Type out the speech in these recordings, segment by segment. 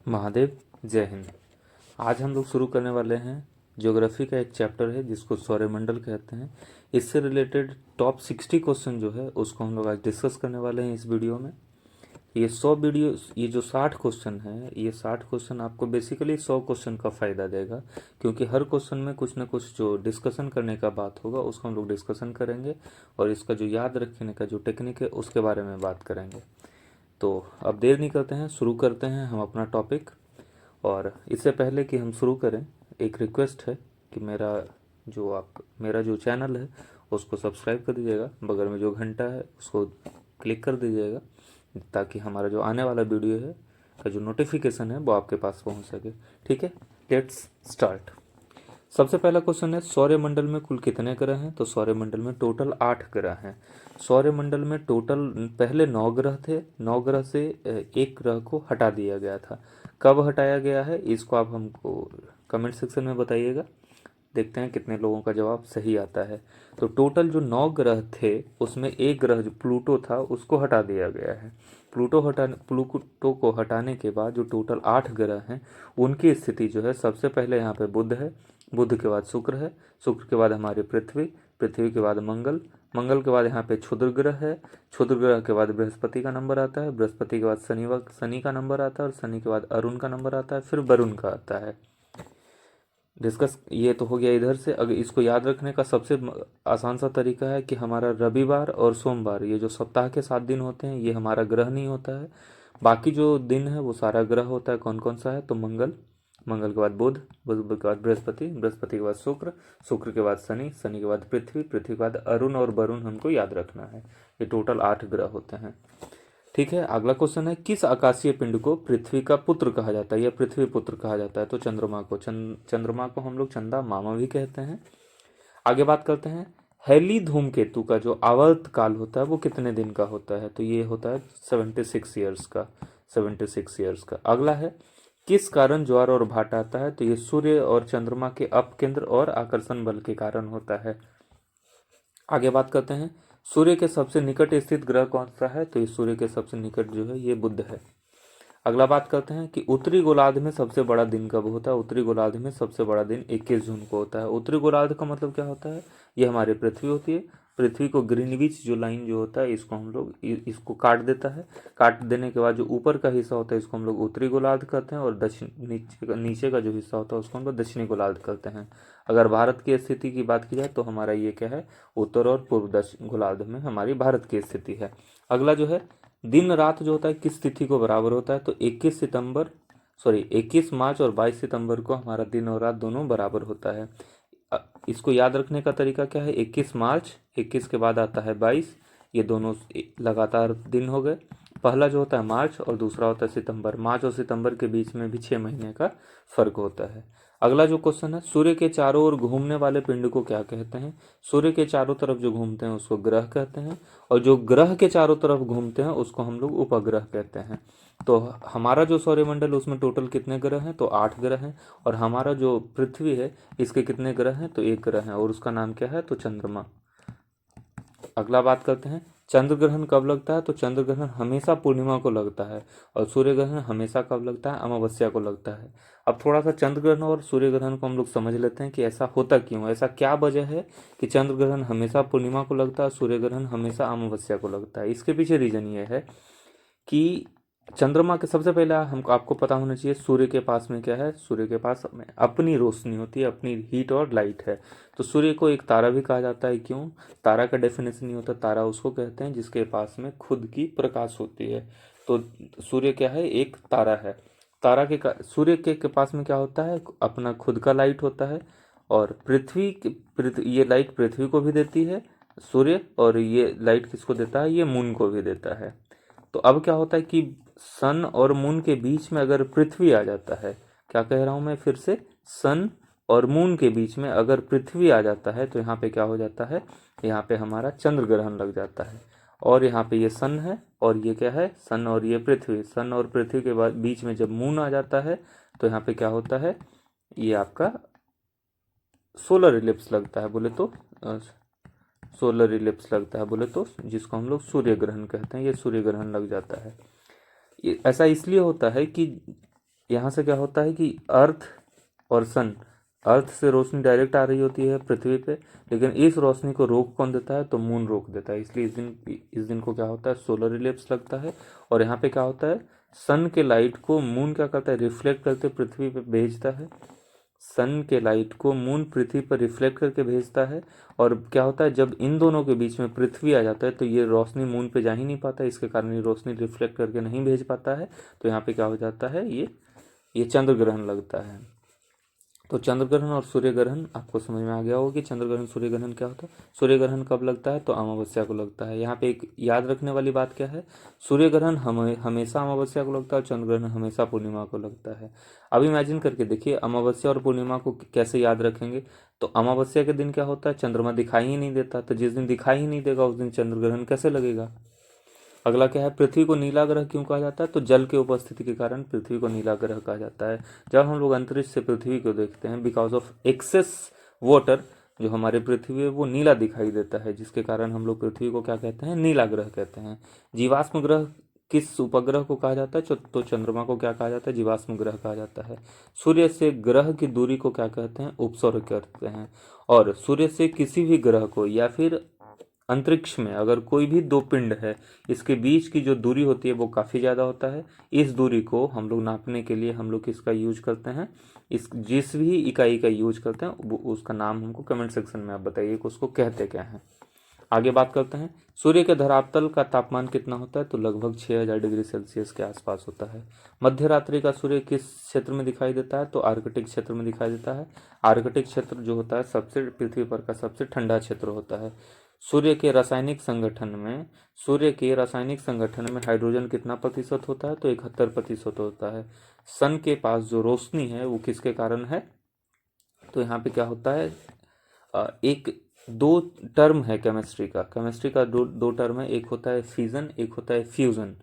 महादेव, जय हिंद। आज हम लोग शुरू करने वाले हैं ज्योग्राफी का एक चैप्टर है जिसको सौरमंडल कहते हैं। इससे रिलेटेड टॉप 60 क्वेश्चन जो है उसको हम लोग आज डिस्कस करने वाले हैं इस वीडियो में। ये जो 60 क्वेश्चन है, ये 60 क्वेश्चन आपको बेसिकली 100 क्वेश्चन का फ़ायदा देगा, क्योंकि हर क्वेश्चन में कुछ ना कुछ जो डिस्कशन करने का बात होगा उसको हम लोग डिस्कशन करेंगे और इसका जो याद रखने का जो टेक्निक है उसके बारे में बात करेंगे। तो अब देर नहीं करते हैं, शुरू करते हैं हम अपना टॉपिक। और इससे पहले कि हम शुरू करें, एक रिक्वेस्ट है कि मेरा जो चैनल है उसको सब्सक्राइब कर दीजिएगा, बगल में जो घंटा है उसको क्लिक कर दीजिएगा, ताकि हमारा जो आने वाला वीडियो है का जो नोटिफिकेशन है वो आपके पास पहुंच सके। ठीक है, लेट्स स्टार्ट। सबसे पहला क्वेश्चन है, सौरमंडल में कुल कितने ग्रह हैं? तो सौरमंडल में टोटल 8 ग्रह हैं। सौरमंडल में टोटल पहले 9 ग्रह थे, 9 ग्रह से एक ग्रह को हटा दिया गया था। कब हटाया गया है इसको आप हमको कमेंट सेक्शन में बताइएगा, देखते हैं कितने लोगों का जवाब सही आता है। तो टोटल जो 9 ग्रह थे उसमें एक ग्रह जो प्लूटो था उसको हटा दिया गया है। प्लूटो को हटाने के बाद जो टोटल 8 ग्रह हैं उनकी स्थिति जो है, सबसे पहले यहाँ पे बुध है, बुध के बाद शुक्र है, शुक्र के बाद हमारी पृथ्वी, पृथ्वी के बाद मंगल, मंगल के बाद यहाँ पे क्षुद्र ग्रह है, क्षुद्र ग्रह के बाद बृहस्पति का नंबर आता है, बृहस्पति के बाद शनि का नंबर आता है और शनि के बाद अरुण का नंबर आता है, फिर वरुण का आता है। डिस्कस ये तो हो गया इधर से। अगर इसको याद रखने का सबसे आसान सा तरीका है कि हमारा रविवार और सोमवार, ये जो सप्ताह के 7 दिन होते हैं, ये हमारा ग्रह नहीं होता है। बाकी जो दिन है वो सारा ग्रह होता है। कौन कौन सा है? तो मंगल, मंगल के बाद बुध, बुध के बाद बृहस्पति, बृहस्पति के बाद शुक्र, शुक्र के बाद शनि, शनि के बाद पृथ्वी, पृथ्वी के बाद अरुण और वरुण हमको याद रखना है। ये टोटल 8 ग्रह होते हैं। ठीक है, अगला क्वेश्चन है, किस आकाशीय पिंड को पृथ्वी का पुत्र कहा जाता है या पृथ्वी पुत्र कहा जाता है? तो चंद्रमा को। चंद्रमा को हम लोग चंदा मामा भी कहते हैं। आगे बात करते हैं, हैली धूमकेतु का जो आवर्त काल होता है वो कितने दिन का होता है? तो ये होता है 76 ईयर्स का, 76 ईयर्स का। अगला है, किस कारण ज्वार और भाटा आता है? तो ये सूर्य और चंद्रमा के अपकेंद्र और आकर्षण बल के कारण होता है। आगे बात करते हैं, सूर्य के सबसे निकट स्थित ग्रह कौन सा है? तो ये सूर्य के सबसे निकट जो है ये बुध है। अगला बात करते हैं कि उत्तरी गोलार्ध में सबसे बड़ा दिन कब होता है? उत्तरी गोलार्ध में सबसे बड़ा दिन 21 जून को होता है। उत्तरी गोलार्ध का मतलब क्या होता है? ये हमारी पृथ्वी होती है। पृथ्वी को ग्रीनविच जो लाइन जो होता है इसको हम लोग इसको काट देता है। काट देने के बाद जो ऊपर का हिस्सा होता है इसको हम लोग उत्तरी गोलार्ध कहते हैं, और दक्षिण नीचे का जो हिस्सा होता है उसको हम लोग दक्षिणी गोलार्ध कहते हैं। अगर भारत की स्थिति की बात की जाए तो हमारा ये क्या है, उत्तर और पूर्व दक्षिण गोलार्ध में हमारी भारत की स्थिति है। अगला जो है, दिन रात जो होता है किस तिथि को बराबर होता है? तो 21 मार्च और 22 सितंबर को हमारा दिन और रात दोनों बराबर होता है। इसको याद रखने का तरीका क्या है? 21 मार्च, 21 के बाद आता है 22, ये दोनों लगातार दिन हो गए। पहला जो होता है मार्च और दूसरा होता है सितंबर। मार्च और सितंबर के बीच में भी 6 महीने का फर्क होता है। अगला जो क्वेश्चन है, सूर्य के चारों ओर घूमने वाले पिंड को क्या कहते हैं? सूर्य के चारों तरफ जो घूमते हैं उसको ग्रह कहते हैं, और जो ग्रह के चारों तरफ घूमते हैं उसको हम लोग उपग्रह कहते हैं। तो हमारा जो सौरमंडल उसमें टोटल कितने ग्रह हैं? तो 8 ग्रह हैं। और हमारा जो पृथ्वी है इसके कितने ग्रह हैं? तो एक ग्रह है, और उसका नाम क्या है? तो चंद्रमा। अगला बात करते हैं, चंद्र ग्रहण कब लगता है? तो चंद्र ग्रहण हमेशा पूर्णिमा को लगता है, और सूर्य ग्रहण हमेशा कब लगता है? अमावस्या को लगता है। अब थोड़ा सा चंद्र ग्रहण और सूर्य ग्रहण को हम लोग समझ लेते हैं कि ऐसा होता क्यों, ऐसा क्या वजह है कि चंद्र ग्रहण हमेशा पूर्णिमा को लगता है, सूर्य ग्रहण हमेशा अमावस्या को लगता है। इसके पीछे रीजन ये है कि चंद्रमा के सबसे पहला हमको आपको पता होना चाहिए, सूर्य के पास में क्या है? सूर्य के पास में अपनी रोशनी होती है, अपनी हीट और लाइट है। तो सूर्य को एक तारा भी कहा जाता है। क्यों? तारा का डेफिनेशन नहीं होता, तारा उसको कहते हैं जिसके पास में खुद की प्रकाश होती है। तो सूर्य क्या है? एक तारा है। सूर्य के पास में क्या होता है? अपना खुद का लाइट होता है। और ये लाइट पृथ्वी को भी देती है सूर्य, और ये लाइट किसको देता है? ये मून को भी देता है। तो अब क्या होता है कि सन और मून के बीच में अगर पृथ्वी आ जाता है, क्या कह रहा हूं मैं फिर से, सन और मून के बीच में अगर पृथ्वी आ जाता है तो यहाँ पे क्या हो जाता है? यहाँ पे हमारा चंद्र ग्रहण लग जाता है। और यहाँ पे ये सन है और ये क्या है? सन और ये पृथ्वी। सन और पृथ्वी के बाद बीच में जब मून आ जाता है तो यहाँ पे क्या होता है? ये आपका सोलर इलिप्स लगता है, बोले तो सोलर इलिप्स लगता है, बोले तो जिसको हम लोग सूर्य ग्रहण कहते हैं, ये सूर्य ग्रहण लग जाता है। ऐसा इसलिए होता है कि यहाँ से क्या होता है कि अर्थ और सन, अर्थ से रोशनी डायरेक्ट आ रही होती है पृथ्वी पे, लेकिन इस रोशनी को रोक कौन देता है, तो मून रोक देता है। इसलिए इस दिन को क्या होता है, सोलर इलिप्स लगता है। और यहाँ पे क्या होता है, सन के लाइट को मून क्या करता है, रिफ्लेक्ट करके पृथ्वी पे भेजता है। सन के लाइट को मून पृथ्वी पर रिफ्लेक्ट करके भेजता है। और क्या होता है, जब इन दोनों के बीच में पृथ्वी आ जाता है तो ये रोशनी मून पे जा ही नहीं पाता, इसके कारण ये रोशनी रिफ्लेक्ट करके नहीं भेज पाता है। तो यहाँ पे क्या हो जाता है, ये चंद्र ग्रहण लगता है। तो चंद्र ग्रहण और सूर्य ग्रहण आपको समझ में आ गया होगा कि चंद्र ग्रहण सूर्य ग्रहण क्या होता है। सूर्य ग्रहण कब लगता है, तो अमावस्या को लगता है। यहाँ पे एक याद रखने वाली बात क्या है, सूर्य ग्रहण हमेशा अमावस्या को लगता है और चंद्र ग्रहण हमेशा पूर्णिमा को लगता है। अब इमेजिन करके देखिए, अमावस्या और पूर्णिमा को कैसे याद रखेंगे। तो अमावस्या के दिन क्या होता है, चंद्रमा दिखाई ही नहीं देता, तो जिस दिन दिखाई ही नहीं देगा उस दिन चंद्र ग्रहण कैसे लगेगा। अगला क्या है, पृथ्वी को नीला ग्रह क्यों कहा जाता है, तो जल के उपस्थिति के कारण पृथ्वी को नीला ग्रह कहा जाता है। जब हम लोग अंतरिक्ष से पृथ्वी को देखते हैं, बिकॉज ऑफ एक्सेस वाटर, जो हमारे पृथ्वी है वो नीला दिखाई देता है, जिसके कारण हम लोग पृथ्वी को क्या कहते हैं, नीला ग्रह कहते हैं। जीवाश्म ग्रह किस उपग्रह को कहा जाता है, तो चंद्रमा को क्या कहा जाता है, जीवाश्म ग्रह कहा जाता है। सूर्य से ग्रह की दूरी को क्या कहते हैं, उपसौर कहते हैं। और सूर्य से किसी भी ग्रह को या फिर अंतरिक्ष में अगर कोई भी दो पिंड है, इसके बीच की जो दूरी होती है वो काफ़ी ज़्यादा होता है। इस दूरी को हम लोग नापने के लिए हम लोग किसका यूज करते हैं, इस जिस भी इकाई का यूज करते हैं वो उसका नाम हमको कमेंट सेक्शन में आप बताइए कि उसको कहते क्या हैं। आगे बात करते हैं, सूर्य के धरातल का तापमान कितना होता है, तो लगभग 6000 डिग्री सेल्सियस के आसपास होता है। मध्य रात्रि का सूर्य किस क्षेत्र में दिखाई देता है, तो आर्कटिक क्षेत्र में दिखाई देता है। आर्कटिक क्षेत्र जो होता है सबसे पृथ्वी पर का सबसे ठंडा क्षेत्र होता है। सूर्य के रासायनिक संगठन में हाइड्रोजन कितना प्रतिशत होता है, तो 71% होता है। सन के पास जो रोशनी है वो किसके कारण है, तो यहाँ पे क्या होता है, एक दो टर्म है केमिस्ट्री का दो टर्म है, एक होता है फिजन, एक होता है फ्यूजन।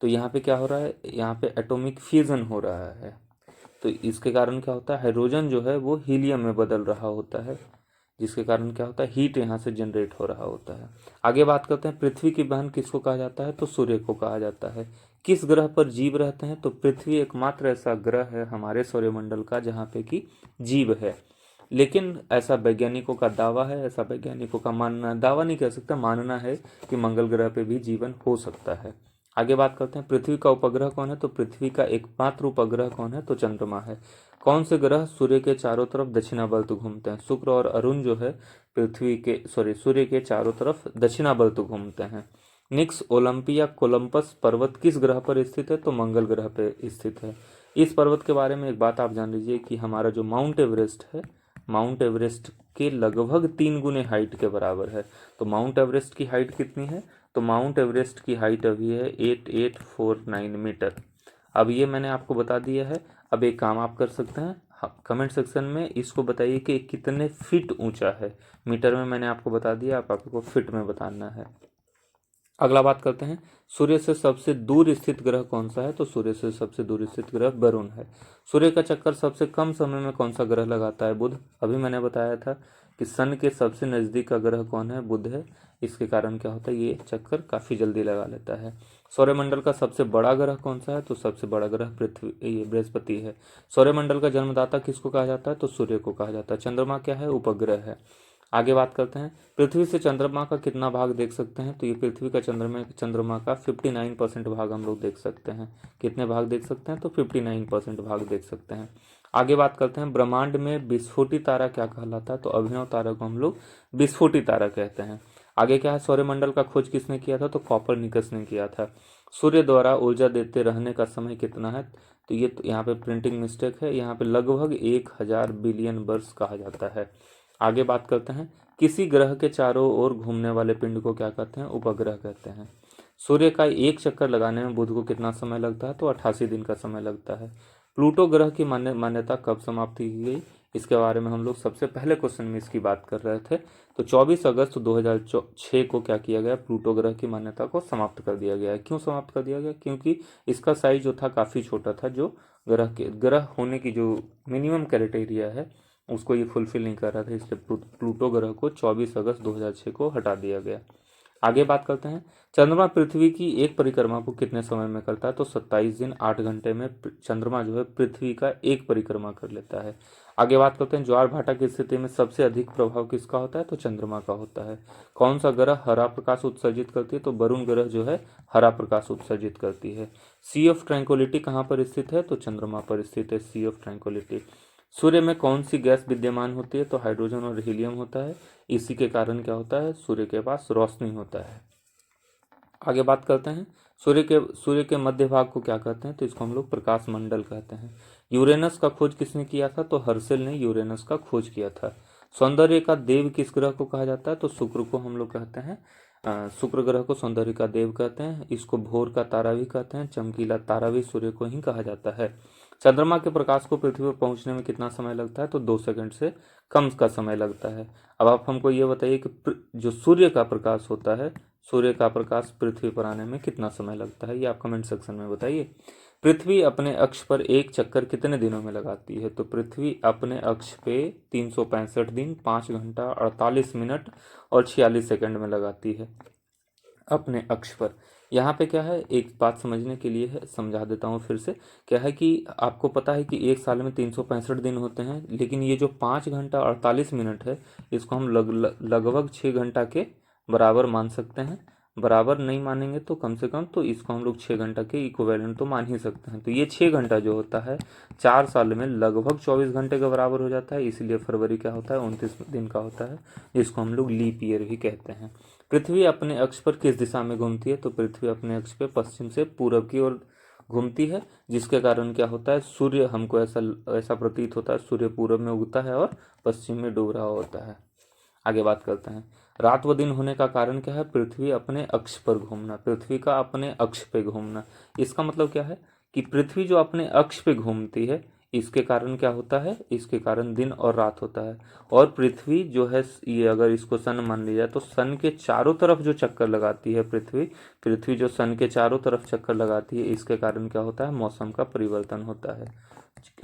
तो यहाँ पे क्या हो रहा है, यहाँ पे एटॉमिक फ्यूजन हो रहा है। तो इसके कारण क्या होता है, हाइड्रोजन जो है वो हीलियम में बदल रहा होता है, जिसके कारण क्या होता है, हीट यहाँ से जनरेट हो रहा होता है। आगे बात करते हैं, पृथ्वी की बहन किसको कहा जाता है, तो सूर्य को कहा जाता है। किस ग्रह पर जीव रहते हैं, तो पृथ्वी एकमात्र ऐसा ग्रह है हमारे सौरमंडल का जहाँ पे कि जीव है। लेकिन ऐसा वैज्ञानिकों का दावा है, ऐसा वैज्ञानिकों का मानना, दावा नहीं कह सकता, मानना है कि मंगल ग्रह पे भी जीवन हो सकता है। आगे बात करते हैं, पृथ्वी का उपग्रह कौन है, तो पृथ्वी का एकमात्र उपग्रह कौन है, तो चंद्रमा है। कौन से ग्रह सूर्य के चारों तरफ दक्षिणावर्त घूमते हैं, शुक्र और अरुण जो है सूर्य के चारों तरफ दक्षिणावर्त घूमते हैं। निक्स ओलंपिया कोलंपस पर्वत किस ग्रह पर स्थित है, तो मंगल ग्रह पर स्थित है। इस पर्वत के बारे में एक बात आप जान लीजिए कि हमारा जो माउंट एवरेस्ट है, माउंट एवरेस्ट के लगभग 3 गुने हाइट के बराबर है। तो माउंट एवरेस्ट की हाइट कितनी है, तो माउंट एवरेस्ट की हाइट अभी है 8849 मीटर। अब ये मैंने आपको बता दिया है। अब एक काम आप कर सकते हैं, कमेंट सेक्शन में इसको बताइए कि कितने फीट ऊंचा है। मीटर में मैंने आपको बता दिया, आप आपको फीट में बताना है। अगला बात करते हैं, सूर्य से सबसे दूर स्थित ग्रह कौन सा है, तो सूर्य से सबसे दूर स्थित ग्रह वरुण है। सूर्य का चक्कर सबसे कम समय में कौन सा ग्रह लगाता है, बुध। अभी मैंने बताया था कि सन के सबसे नज़दीक का ग्रह कौन है, बुध है। इसके कारण क्या होता है, ये चक्कर काफ़ी जल्दी लगा लेता है। सौरमंडल का सबसे बड़ा ग्रह कौन सा है, तो सबसे बड़ा ग्रह पृथ्वी ये बृहस्पति है। सौरमंडल का जन्मदाता किसको कहा जाता है, तो सूर्य को कहा जाता है। चंद्रमा क्या है, उपग्रह है। आगे बात करते हैं, पृथ्वी से चंद्रमा का कितना भाग देख सकते हैं, तो ये पृथ्वी का चंद्रमा का 59% भाग हम लोग देख सकते हैं। कितने भाग देख सकते हैं, तो 59% भाग देख सकते हैं। आगे बात करते हैं, ब्रह्मांड में विस्फोटी तारा क्या कहलाता है, तो अभिनव तारा को हम लोग विस्फोटी तारा कहते हैं। आगे क्या है, सौरमंडल का खोज किसने किया था, तो कॉपरनिकस ने किया था। सूर्य द्वारा ऊर्जा देते रहने का समय कितना है, तो ये तो यहाँ पे प्रिंटिंग मिस्टेक है, यहाँ पे लगभग 1000 बिलियन वर्ष कहा जाता है। आगे बात करते हैं, किसी ग्रह के चारों ओर घूमने वाले पिंड को क्या कहते हैं, उपग्रह कहते हैं। सूर्य का एक चक्कर लगाने में बुध को कितना समय लगता है, तो 88 दिन का समय लगता है। प्लूटो ग्रह की मान्यता कब समाप्त की गई, इसके बारे में हम लोग सबसे पहले क्वेश्चन में इसकी बात कर रहे थे। तो 24 अगस्त 2006 को क्या किया गया, प्लूटो ग्रह की मान्यता को समाप्त कर दिया गया है। क्यों समाप्त कर दिया गया, क्योंकि इसका साइज जो था काफ़ी छोटा था, जो ग्रह होने की जो मिनिमम क्राइटेरिया है उसको ये फुलफिल नहीं कर रहा था, इसलिए प्लूटो ग्रह को 24 अगस्त 2006 को हटा दिया गया। आगे बात करते हैं, चंद्रमा पृथ्वी की एक परिक्रमा को कितने समय में करता है? तो 27 दिन 8 घंटे में चंद्रमा जो है पृथ्वी का एक परिक्रमा कर लेता है। आगे बात करते हैं, ज्वार भाटा की स्थिति में सबसे अधिक प्रभाव किसका होता है? तो चंद्रमा का होता है। कौन सा ग्रह हरा प्रकाश उत्सर्जित करती है? तो वरुण ग्रह जो है हरा प्रकाश उत्सर्जित करती है। सी ऑफ ट्रैंक्विलिटी कहाँ पर स्थित है? तो चंद्रमा पर स्थित है सी ऑफ ट्रैंक्विलिटी। सूर्य में कौन सी गैस विद्यमान होती है? तो हाइड्रोजन और हीलियम होता है। इसी के कारण क्या होता है? सूर्य के पास रोशनी होता है। आगे बात करते हैं, सूर्य के मध्य भाग को क्या कहते हैं? तो इसको हम लोग प्रकाश मंडल कहते हैं। यूरेनस का खोज किसने किया था? तो हर्शेल ने यूरेनस का खोज किया था। सौंदर्य का देव किस ग्रह को कहा जाता है? तो शुक्र को हम लोग कहते हैं। शुक्र ग्रह को सौंदर्य का देव कहते हैं। इसको भोर का तारा भी कहते हैं। चमकीला तारा भी सूर्य को ही कहा जाता है। चंद्रमा के प्रकाश को पृथ्वी पर पहुंचने में कितना समय लगता है? तो 2 सेकंड से कम का समय लगता है। अब आप हमको ये बताइए कि जो सूर्य का प्रकाश होता है, सूर्य का प्रकाश पृथ्वी पर आने में कितना समय लगता है? ये आप कमेंट सेक्शन में बताइए। पृथ्वी अपने अक्ष पर एक चक्कर कितने दिनों में लगाती है? तो पृथ्वी अपने अक्ष पे 365 दिन 5 घंटा 48 मिनट और 46 सेकंड में लगाती है अपने अक्ष पर। यहाँ पे क्या है, एक बात समझने के लिए है, समझा देता हूँ फिर से। क्या है कि आपको पता है कि एक साल में 365 दिन होते हैं, लेकिन ये जो 5 घंटा 48 मिनट है, इसको हम लगभग 6 घंटा के बराबर मान सकते हैं। बराबर नहीं मानेंगे तो कम से कम तो इसको हम लोग 6 घंटा के इक्विवेलेंट तो मान ही सकते हैं। तो ये 6 घंटा जो होता है 4 साल में लगभग 24 घंटे के बराबर हो जाता है। इसलिए फरवरी क्या होता है? 29 दिन का होता है, जिसको हम लोग लीप ईयर भी कहते हैं। पृथ्वी अपने अक्ष पर किस दिशा में घूमती है? तो पृथ्वी अपने अक्ष पर पश्चिम से पूरब की ओर घूमती है, जिसके कारण क्या होता है? सूर्य हमको ऐसा ऐसा प्रतीत होता है, सूर्य पूरब में उगता है और पश्चिम में डूब रहा होता है। आगे बात करते हैं, रात व दिन होने का कारण क्या है? पृथ्वी अपने अक्ष पर घूमना, पृथ्वी का अपने अक्ष पे घूमना। इसका मतलब क्या है कि पृथ्वी जो अपने अक्ष पे घूमती है, इसके कारण क्या होता है? इसके कारण दिन और रात होता है। और पृथ्वी जो है, ये अगर इसको सन मान लिया जाए तो सन के चारों तरफ जो चक्कर लगाती है पृथ्वी जो सन के चारों तरफ चक्कर लगाती है, इसके कारण क्या होता है? मौसम का परिवर्तन होता है।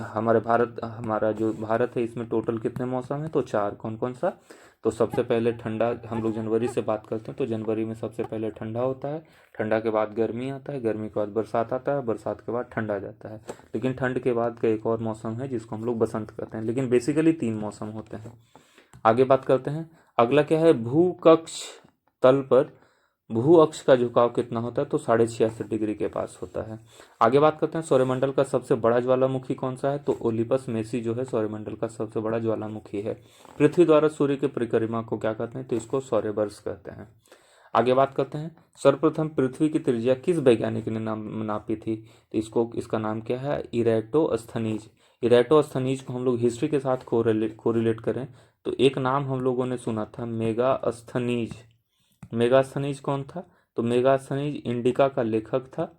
हमारा जो भारत है, इसमें टोटल कितने मौसम है? तो 4। कौन कौन सा? तो सबसे पहले ठंडा, हम लोग जनवरी से बात करते हैं तो जनवरी में सबसे पहले ठंडा होता है। ठंडा के बाद गर्मी आता है, गर्मी के बाद बरसात आता है, बरसात के बाद ठंडा जाता है। लेकिन ठंड के बाद का एक और मौसम है जिसको हम लोग बसंत कहते हैं। लेकिन बेसिकली 3 मौसम होते हैं। आगे बात करते हैं, अगला क्या है? भूकक्ष तल पर भू अक्ष का झुकाव कितना होता है? तो 66.5 डिग्री के पास होता है। आगे बात करते हैं, सौरमंडल का सबसे बड़ा ज्वालामुखी कौन सा है? तो ओलिपस मेसी जो है सौरमंडल का सबसे बड़ा ज्वालामुखी है। पृथ्वी द्वारा सूर्य की परिक्रमा को क्या कहते हैं? तो इसको सौर्यवर्ष कहते हैं। आगे बात करते हैं, सर्वप्रथम पृथ्वी की त्रिज्या किस वैज्ञानिक ने नापी थी? तो इसका नाम क्या है? इरेटोस्थनीज। इरेटोस्थनीज को हम लोग हिस्ट्री के साथ कोरिलेट करें तो एक नाम हम लोगों ने सुना था, मेगास्थनीज। मेगास्थनीज कौन था? तो मेगास्थनीज इंडिका का लेखक था।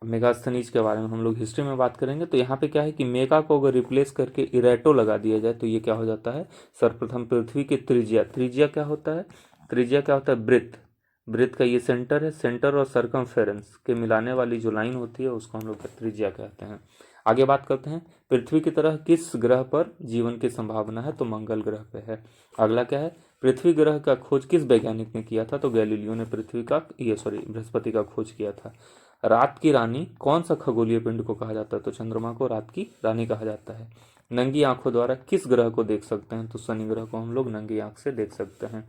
मेगास्थनीज के बारे में हम लोग हिस्ट्री में बात करेंगे। तो यहाँ पे क्या है कि मेगा को अगर रिप्लेस करके इरेटो लगा दिया जाए तो ये क्या हो जाता है? सर्वप्रथम पृथ्वी की त्रिज्या। त्रिज्या क्या होता है? त्रिज्या क्या होता है? ब्रेथ। ब्रेथ का ये सेंटर है, सेंटर और सरकमफेरेंस के मिलाने वाली जो लाइन होती है उसको हम लोग त्रिज्या कहते हैं। आगे बात करते हैं, पृथ्वी की तरह किस ग्रह पर जीवन की संभावना है? तो मंगल ग्रह पे है। अगला क्या है? पृथ्वी ग्रह का खोज किस वैज्ञानिक ने किया था? तो गैलीलियो ने बृहस्पति का खोज किया था। रात की रानी कौन सा खगोलीय पिंड को कहा जाता है? तो चंद्रमा को रात की रानी कहा जाता है। नंगी आंखों द्वारा किस ग्रह को देख सकते हैं? तो शनि ग्रह को हम लोग नंगी आंख से देख सकते हैं।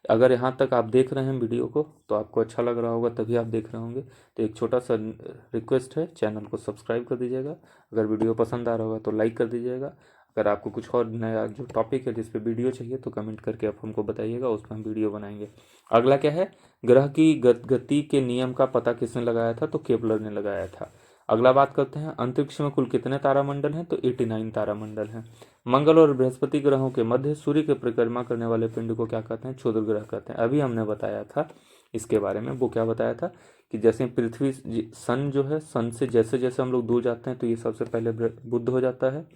अगर यहाँ तक आप देख रहे हैं वीडियो को तो आपको अच्छा लग रहा होगा, तभी आप देख रहे होंगे। तो एक छोटा सा रिक्वेस्ट है, चैनल को सब्सक्राइब कर दीजिएगा। अगर वीडियो पसंद आ रहा होगा तो लाइक कर दीजिएगा। अगर आपको कुछ और नया जो टॉपिक है जिस पे वीडियो चाहिए तो कमेंट करके आप हमको बताइएगा, उस पर हम वीडियो बनाएंगे। अगला क्या है? ग्रह की गति के नियम का पता किसने लगाया था? तो केपलर ने लगाया था। अगला बात करते हैं, अंतरिक्ष में कुल कितने तारामंडल हैं? तो 89 तारामंडल हैं। मंगल और बृहस्पति ग्रहों के मध्य सूर्य की परिक्रमा करने वाले पिंड को क्या कहते हैं? क्षुद्र ग्रह कहते हैं। अभी हमने बताया था इसके बारे में। वो क्या बताया था कि जैसे पृथ्वी सन जो है, सन से जैसे जैसे हम लोग दूर जाते हैं तो ये सबसे पहले बुध हो जाता है,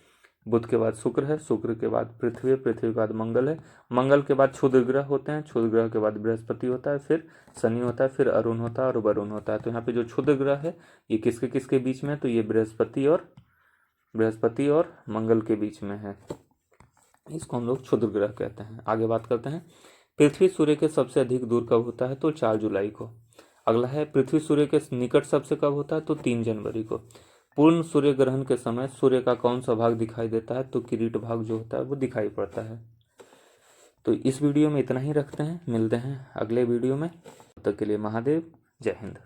बुध के बाद शुक्र है, शुक्र के बाद पृथ्वी है, पृथ्वी के बाद मंगल है, मंगल के बाद क्षुद्र ग्रह होते हैं, क्षुद्र ग्रह के बाद बृहस्पति होता है, फिर शनि होता है, फिर अरुण होता है और वरुण होता है। तो यहाँ पे जो क्षुद्र ग्रह है ये किसके किसके बीच में है? तो ये बृहस्पति और मंगल के बीच में है। इसको हम लोग क्षुद्र ग्रह कहते हैं। आगे बात करते हैं, पृथ्वी सूर्य के सबसे अधिक दूर कब होता है? तो 4 जुलाई को। अगला है, पृथ्वी सूर्य के निकट सबसे कब होता है? तो 3 जनवरी को। पूर्ण सूर्य ग्रहण के समय सूर्य का कौन सा भाग दिखाई देता है? तो किरीट भाग जो होता है वो दिखाई पड़ता है। तो इस वीडियो में इतना ही रखते हैं, मिलते हैं अगले वीडियो में। तब तक के लिए महादेव, जय हिंद।